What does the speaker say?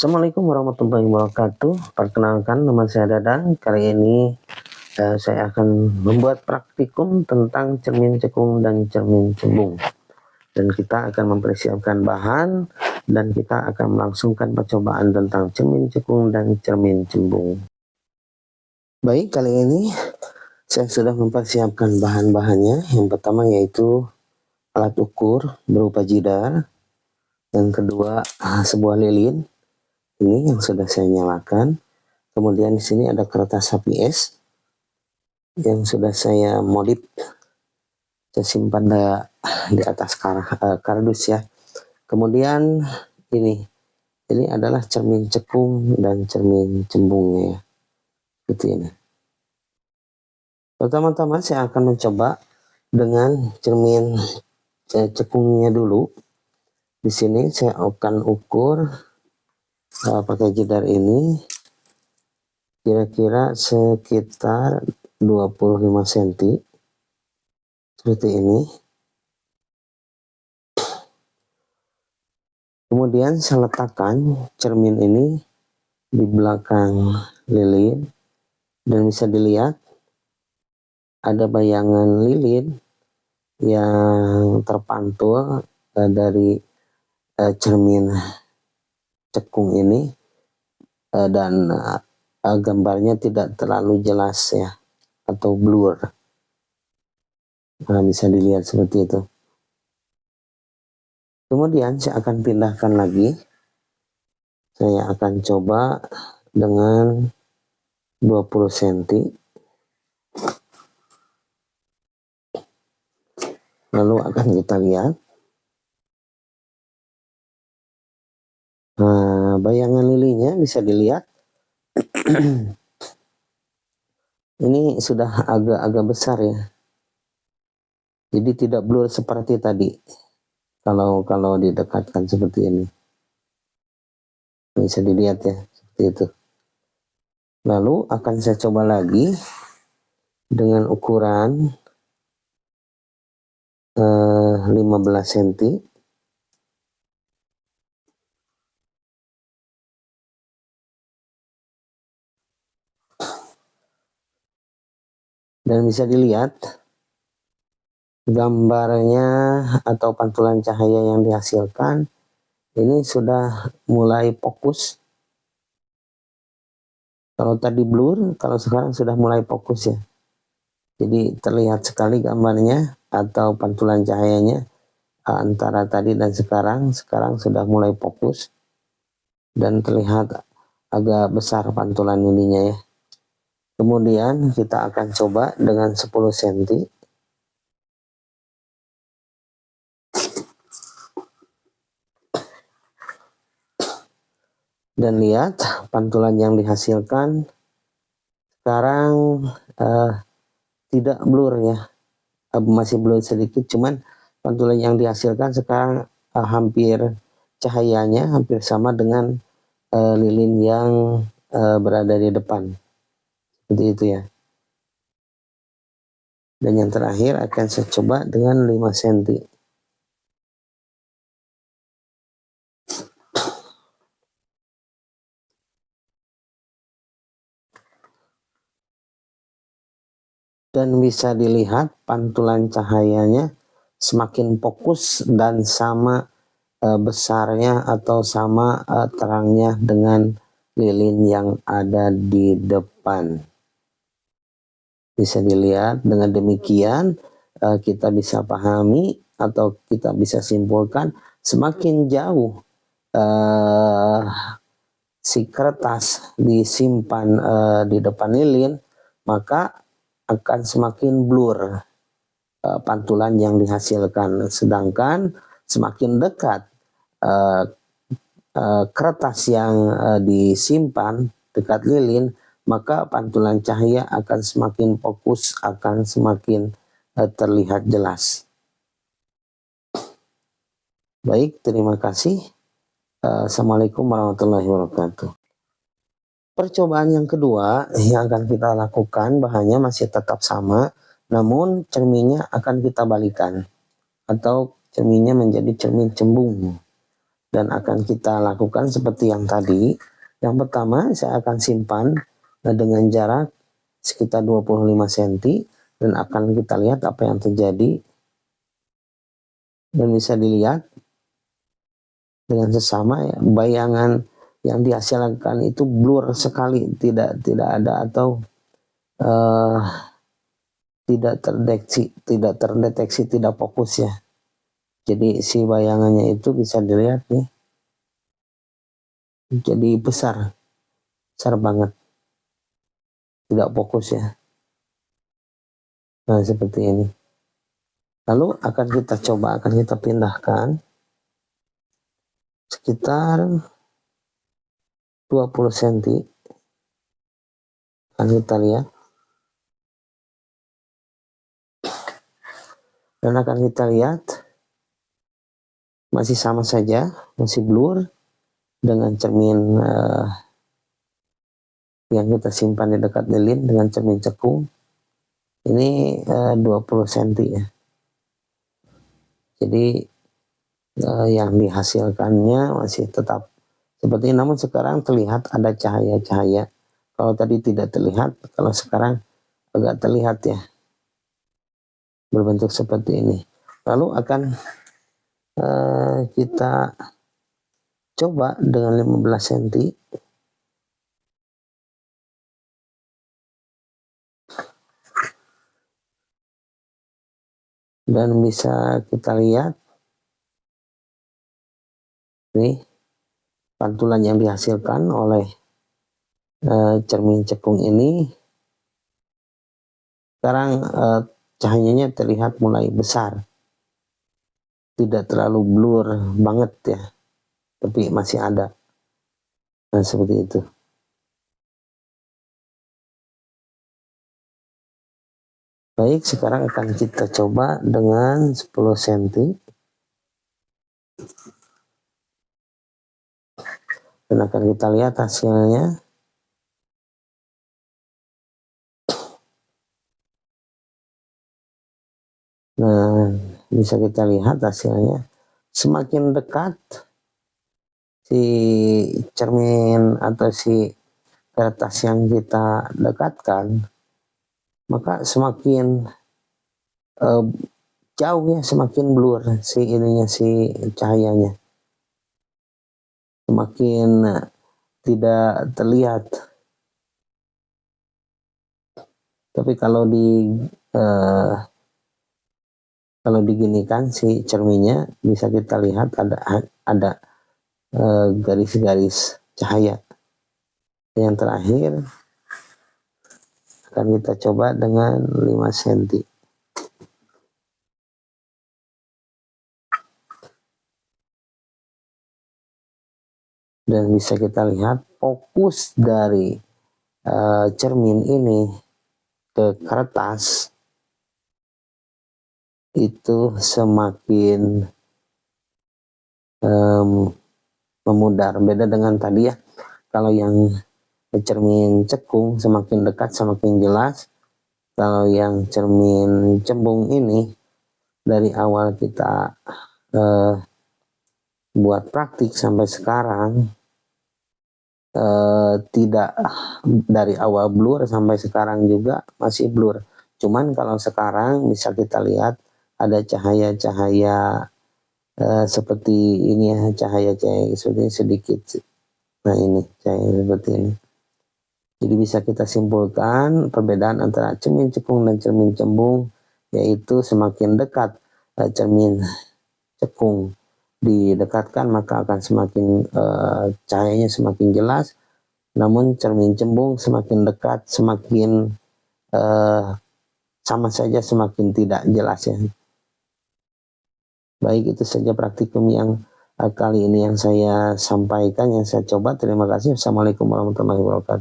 Assalamualaikum warahmatullahi wabarakatuh. Perkenalkan, nama saya Dadang. Kali ini saya akan membuat praktikum tentang cermin cekung dan cermin cembung. Dan kita akan mempersiapkan bahan dan kita akan melangsungkan percobaan tentang cermin cekung dan cermin cembung. Baik, kali ini saya sudah mempersiapkan bahan-bahannya. Yang pertama yaitu alat ukur berupa jidar. Yang kedua sebuah lilin. Ini yang sudah saya nyalakan. Kemudian di sini ada kertas HPS yang sudah saya modif. Saya simpan di atas kardus ya. Kemudian ini adalah cermin cekung dan cermin cembungnya ya. Seperti ini. Pertama-tama saya akan mencoba dengan cermin cekungnya dulu. Di sini saya akan ukur pakai jidar ini kira-kira sekitar 25 cm seperti ini. Kemudian saya letakkan cermin ini di belakang lilin dan bisa dilihat ada bayangan lilin yang terpantul dari cermin cekung ini dan gambarnya tidak terlalu jelas ya, atau blur. Nah, bisa dilihat seperti itu. Kemudian saya akan pindahkan lagi. Saya akan coba dengan 20 cm. Lalu akan kita lihat. Nah, bayangan lilinnya bisa dilihat. Ini sudah agak-agak besar ya. Jadi tidak blur seperti tadi. Kalau didekatkan seperti ini. Bisa dilihat ya, seperti itu. Lalu akan saya coba lagi dengan ukuran 15 cm. Dan bisa dilihat gambarnya atau pantulan cahaya yang dihasilkan ini sudah mulai fokus. Kalau tadi blur, kalau sekarang sudah mulai fokus ya. Jadi terlihat sekali gambarnya atau pantulan cahayanya antara tadi dan sekarang sudah mulai fokus dan terlihat agak besar pantulan ininya ya. Kemudian kita akan coba dengan 10 cm. Dan lihat pantulan yang dihasilkan sekarang tidak blur ya, masih blur sedikit, cuman pantulan yang dihasilkan sekarang hampir cahayanya hampir sama dengan lilin yang berada di depan, seperti itu ya. Dan yang terakhir akan saya coba dengan 5 cm. Dan bisa dilihat pantulan cahayanya semakin fokus dan sama besarnya atau sama terangnya dengan lilin yang ada di depan. Bisa dilihat. Dengan demikian kita bisa pahami atau kita bisa simpulkan semakin jauh si kertas disimpan di depan lilin, maka akan semakin blur pantulan yang dihasilkan. Sedangkan semakin dekat kertas yang disimpan dekat lilin, maka pantulan cahaya akan semakin fokus, akan semakin terlihat jelas. Baik, terima kasih. Assalamualaikum warahmatullahi wabarakatuh. Percobaan yang kedua yang akan kita lakukan, bahannya masih tetap sama, namun cerminnya akan kita balikan atau cerminnya menjadi cermin cembung. dan akan kita lakukan seperti yang tadi. Yang pertama, saya akan simpan dengan jarak sekitar 25 cm dan akan kita lihat apa yang terjadi. Dan bisa dilihat dengan sesama ya, bayangan yang dihasilkan itu blur sekali, tidak ada atau tidak terdeteksi, tidak fokus ya. Jadi si bayangannya itu bisa dilihat nih, jadi besar banget, tidak fokus ya. Nah seperti ini. Lalu akan kita pindahkan sekitar 20 cm. Akan kita lihat. Dan akan kita lihat masih sama saja, masih blur dengan cermin yang kita simpan di dekat lilin dengan cermin cekung. Ini 20 cm ya. Jadi yang dihasilkannya masih tetap seperti ini, namun sekarang terlihat ada cahaya-cahaya. Kalau tadi tidak terlihat, kalau sekarang agak terlihat ya, berbentuk seperti ini. Lalu akan kita coba dengan 15 cm. Dan bisa kita lihat nih pantulan yang dihasilkan oleh cermin cekung ini. Sekarang cahayanya terlihat mulai besar, tidak terlalu blur banget ya, tapi masih ada. Nah seperti itu. Baik, sekarang akan kita coba dengan 10 cm. Dan akan kita lihat hasilnya. Nah, bisa kita lihat hasilnya. Semakin dekat si cermin atau si kertas yang kita dekatkan, maka semakin jauh ya, semakin blur si cahayanya, semakin tidak terlihat. Tapi kalau diginikan si cerminnya, bisa kita lihat ada garis-garis cahaya. Yang terakhir akan kita coba dengan 5 cm. Dan bisa kita lihat fokus dari cermin ini ke kertas itu semakin memudar. Beda dengan tadi ya, kalau yang cermin cekung semakin dekat semakin jelas. Kalau yang cermin cembung ini dari awal kita buat praktik sampai sekarang tidak, dari awal blur sampai sekarang juga masih blur. Cuman kalau sekarang bisa kita lihat ada cahaya-cahaya seperti ini ya, cahaya-cahaya seperti sedikit. Nah ini cahaya seperti ini. Jadi bisa kita simpulkan perbedaan antara cermin cekung dan cermin cembung, yaitu semakin dekat cermin cekung didekatkan maka akan semakin cahayanya semakin jelas, namun cermin cembung semakin dekat semakin sama saja semakin tidak jelas ya. Baik, itu saja praktikum yang kali ini yang saya sampaikan, yang saya coba. Terima kasih. Assalamualaikum warahmatullahi wabarakatuh.